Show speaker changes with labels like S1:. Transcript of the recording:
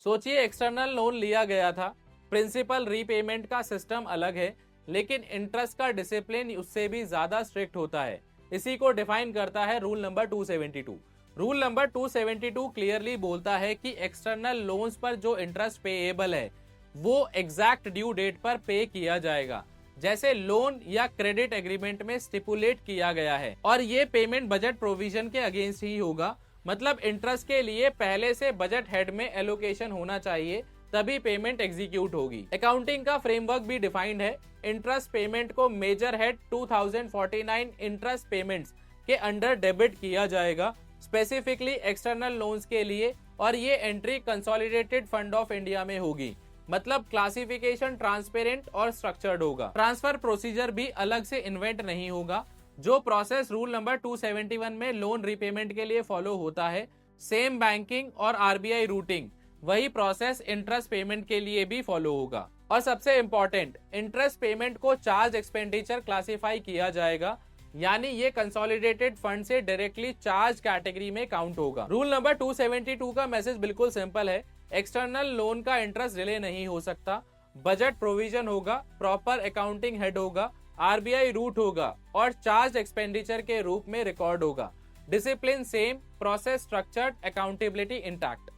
S1: सोचिए external loan लिया गया था, प्रिंसिपल रीपेमेंट का सिस्टम अलग है, लेकिन इंटरेस्ट का डिसिप्लिन उससे भी ज्यादा स्ट्रिक्ट होता है। इसी को डिफाइन करता है rule number 272। Rule number 272 clearly बोलता है कि एक्सटर्नल लोन्स पर जो इंटरेस्ट पेएबल है वो एग्जैक्ट ड्यू डेट पर पे किया जाएगा, जैसे लोन या क्रेडिट एग्रीमेंट में स्टिपुलेट किया गया है, और ये पेमेंट बजट प्रोविजन के अगेंस्ट ही होगा। मतलब इंटरेस्ट के लिए पहले से बजट हेड में एलोकेशन होना चाहिए, तभी पेमेंट एग्जीक्यूट होगी। अकाउंटिंग का फ्रेमवर्क भी डिफाइंड है। इंटरेस्ट पेमेंट को मेजर हेड 2049 इंटरेस्ट पेमेंट्स के अंडर डेबिट किया जाएगा, स्पेसिफिकली एक्सटर्नल लोन्स के लिए, और ये entry consolidated fund of India में होगी। मतलब क्लासिफिकेशन ट्रांसपेरेंट और स्ट्रक्चर्ड होगा। ट्रांसफर प्रोसीजर भी अलग से इन्वेंट नहीं होगा। जो प्रोसेस रूल नंबर 271 में लोन रीपेमेंट के लिए फॉलो होता है, सेम बैंकिंग और आरबीआई रूटिंग, वही प्रोसेस इंटरेस्ट पेमेंट के लिए भी फॉलो होगा। और सबसे इंपॉर्टेंट, इंटरेस्ट पेमेंट को चार्ज एक्सपेंडिचर क्लासिफाई किया जाएगा, यानी ये कंसोलिडेटेड फंड से डायरेक्टली चार्ज कैटेगरी में काउंट होगा। रूल नंबर 272 का मैसेज बिल्कुल सिंपल है। एक्सटर्नल लोन का इंटरेस्ट डिले नहीं हो सकता, बजट प्रोविजन होगा, प्रॉपर अकाउंटिंग हेड होगा, आरबीआई रूट होगा और चार्ज एक्सपेंडिचर के रूप में रिकॉर्ड होगा। Discipline same, process structured, accountability intact.